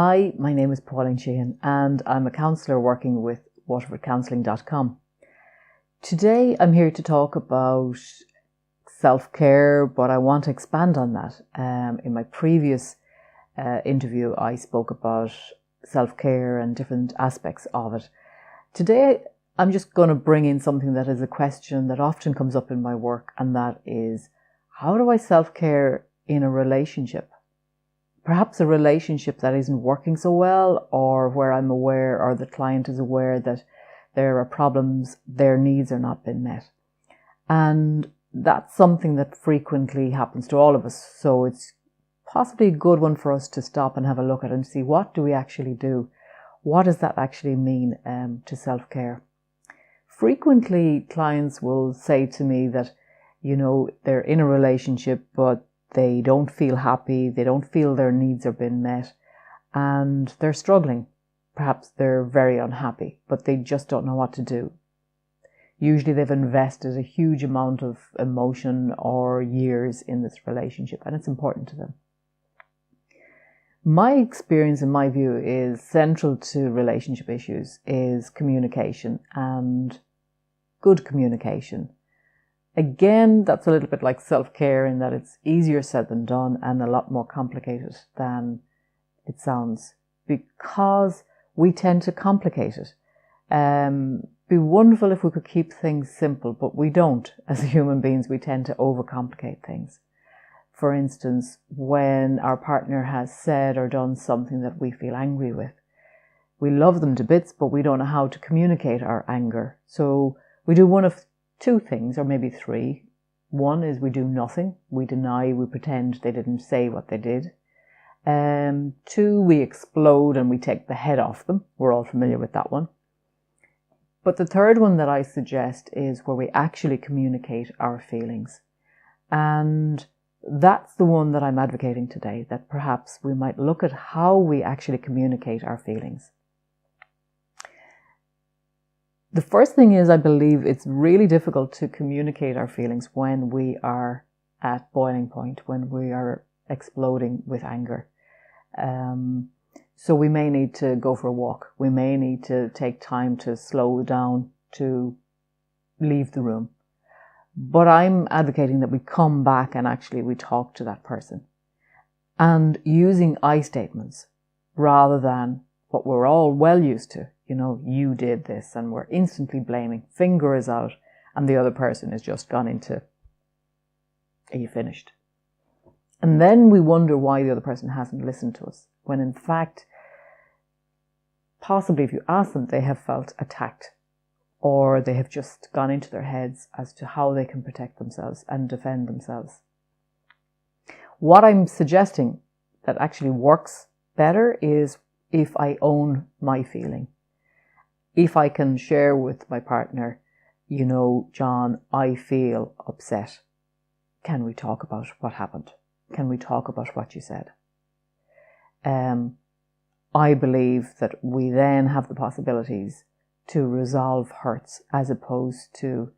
Hi, my name is Pauline Sheehan and I'm a counsellor working with Waterford Counselling.com. Today I'm here to talk about self-care, but I want to expand on that. In my previous interview I spoke about self-care and different aspects of it. Today I'm just going to bring in something that is a question that often comes up in my work, and that is, how do I self-care in a relationship? Perhaps a relationship that isn't working so well, or where I'm aware, or the client is aware that there are problems, their needs are not being met. And that's something that frequently happens to all of us. So it's possibly a good one for us to stop and have a look at and see, what do we actually do? What does that actually mean to self-care? Frequently, clients will say to me that, they're in a relationship, but they don't feel happy, they don't feel their needs are being met, and they're struggling. Perhaps they're very unhappy, but they just don't know what to do. Usually they've invested a huge amount of emotion or years in this relationship, and it's important to them. My experience, in my view, is central to relationship issues is communication, and good communication. Again, that's a little bit like self-care in that it's easier said than done and a lot more complicated than it sounds, because we tend to complicate it. Be wonderful if we could keep things simple, but we don't. As human beings, we tend to overcomplicate things. For instance, when our partner has said or done something that we feel angry with, we love them to bits, but we don't know how to communicate our anger. So we do one of two things, or maybe three. One is we do nothing. We deny, we pretend they didn't say what they did. Two, we explode and we take the head off them. We're all familiar with that one. But the third one that I suggest is where we actually communicate our feelings. And that's the one that I'm advocating today, that perhaps we might look at how we actually communicate our feelings. The first thing is, I believe it's really difficult to communicate our feelings when we are at boiling point, when we are exploding with anger. So we may need to go for a walk. We may need to take time to slow down, to leave the room. But I'm advocating that we come back and actually we talk to that person. And using I statements rather than what we're all well used to. You did this, and we're instantly blaming. Finger is out, and the other person has just gone into, are you finished? And then we wonder why the other person hasn't listened to us, when in fact, possibly if you ask them, they have felt attacked, or they have just gone into their heads as to how they can protect themselves and defend themselves. What I'm suggesting that actually works better is if I own my feeling. If I can share with my partner, John, I feel upset. Can we talk about what happened? Can we talk about what you said? I believe that we then have the possibilities to resolve hurts, as opposed to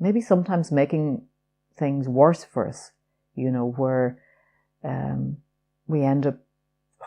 maybe sometimes making things worse for us, where we end up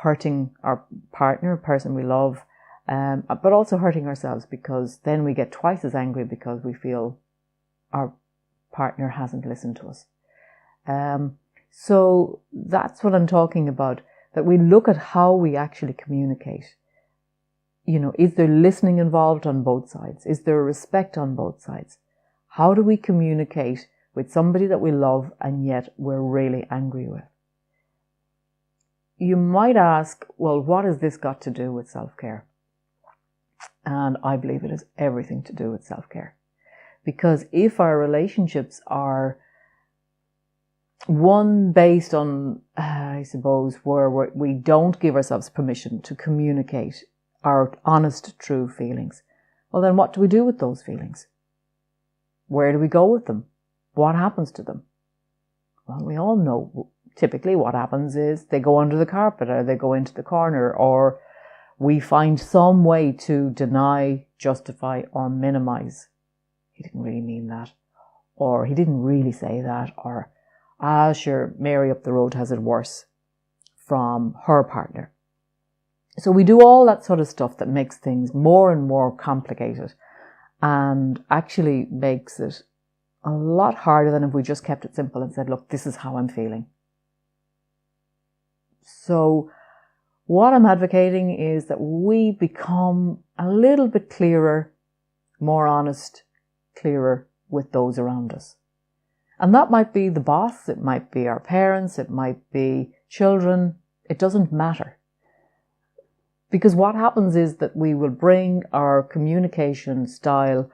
hurting our partner, a person we love, but also hurting ourselves, because then we get twice as angry because we feel our partner hasn't listened to us. So that's what I'm talking about, that we look at how we actually communicate. Is there listening involved on both sides? Is there respect on both sides? How do we communicate with somebody that we love and yet we're really angry with? You might ask, well, what has this got to do with self-care? And I believe it has everything to do with self-care. Because if our relationships are one based on, I suppose, where we don't give ourselves permission to communicate our honest, true feelings, well, then what do we do with those feelings? Where do we go with them? What happens to them? Well, we all know typically what happens is they go under the carpet, or they go into the corner, or we find some way to deny, justify, or minimize. He didn't really mean that, or he didn't really say that, or sure, Mary up the road has it worse from her partner. So we do all that sort of stuff that makes things more and more complicated and actually makes it a lot harder than if we just kept it simple and said, look, this is how I'm feeling. So what I'm advocating is that we become a little bit clearer, more honest, clearer with those around us. And that might be the boss, it might be our parents, it might be children, it doesn't matter. Because what happens is that we will bring our communication style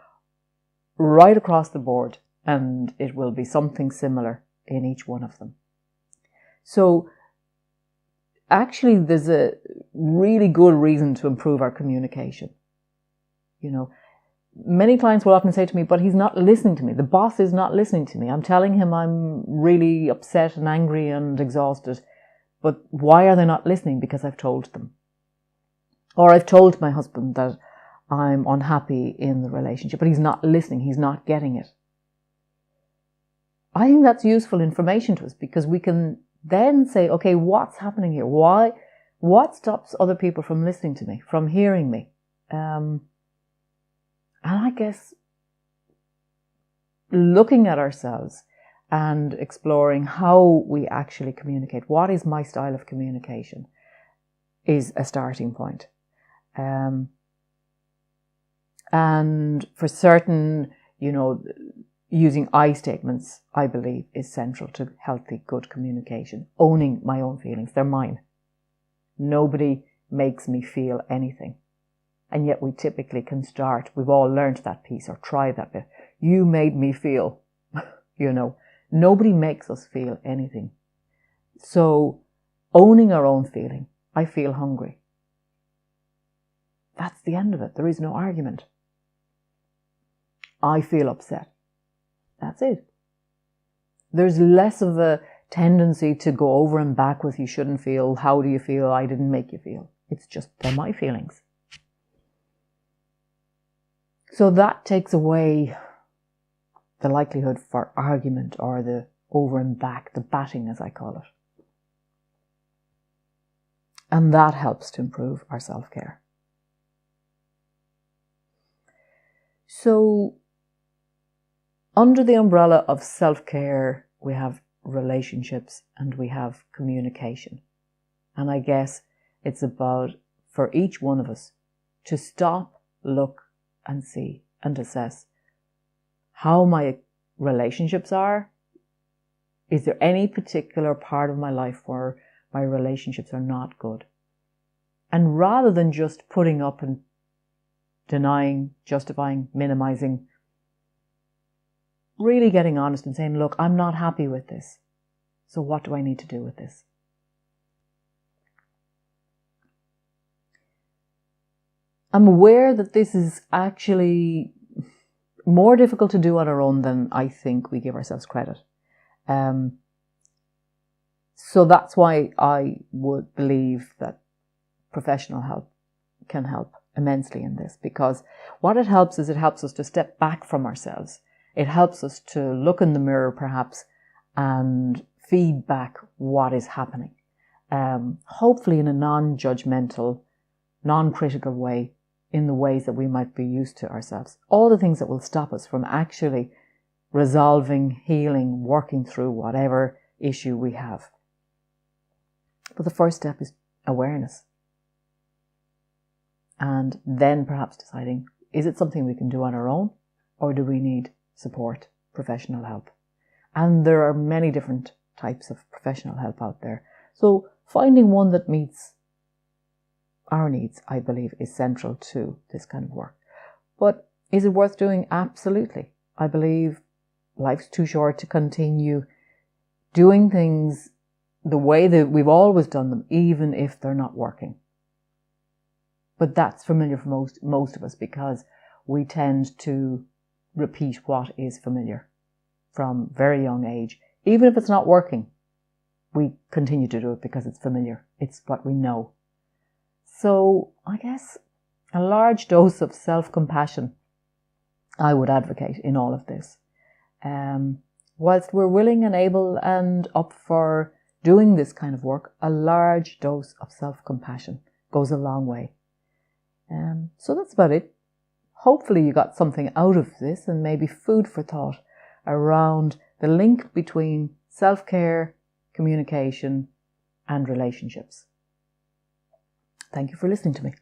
right across the board, and it will be something similar in each one of them. So actually there's a really good reason to improve our communication. You know, many clients will often say to me, but he's not listening to me. The boss is not listening to me. I'm telling him I'm really upset and angry and exhausted. But why are they not listening? Because I've told them. Or I've told my husband that I'm unhappy in the relationship, but he's not listening. He's not getting it. I think that's useful information to us because we can then say, okay, what's happening here? What stops other people from listening to me, from hearing me? And I guess looking at ourselves and exploring how we actually communicate, what is my style of communication, is a starting point. And for certain, you know, using I statements, I believe, is central to healthy, good communication. Owning my own feelings, they're mine. Nobody makes me feel anything. And yet we typically can start, we've all learned that piece or tried that bit. You made me feel, you know, nobody makes us feel anything. So owning our own feeling, I feel hungry. That's the end of it. There is no argument. I feel upset. That's it. There's less of a tendency to go over and back with you shouldn't feel, how do you feel, I didn't make you feel. It's just, they're my feelings. So that takes away the likelihood for argument or the over and back, the batting as I call it. And that helps to improve our self-care. So under the umbrella of self-care, we have relationships and we have communication. And I guess it's about, for each one of us, to stop, look and see and assess how my relationships are. Is there any particular part of my life where my relationships are not good? And rather than just putting up and denying, justifying, minimizing, really getting honest and saying, look, I'm not happy with this. So what do I need to do with this? I'm aware that this is actually more difficult to do on our own than I think we give ourselves credit. So that's why I would believe that professional help can help immensely in this, because what it helps is it helps us to step back from ourselves. It helps us to look in the mirror perhaps and feed back what is happening. Hopefully in a non-judgmental, non-critical way, in the ways that we might be used to ourselves. All the things that will stop us from actually resolving, healing, working through whatever issue we have. But the first step is awareness. And then perhaps deciding, is it something we can do on our own, or do we need support, professional help? And there are many different types of professional help out there. So finding one that meets our needs, I believe, is central to this kind of work. But is it worth doing? Absolutely. I believe life's too short to continue doing things the way that we've always done them, even if they're not working. But that's familiar for most of us, because we tend to repeat what is familiar from very young age. Even if it's not working, we continue to do it because it's familiar. It's what we know. So I guess a large dose of self-compassion I would advocate in all of this. Whilst we're willing and able and up for doing this kind of work, a large dose of self-compassion goes a long way. So that's about it. Hopefully you got something out of this and maybe food for thought around the link between self-care, communication, and relationships. Thank you for listening to me.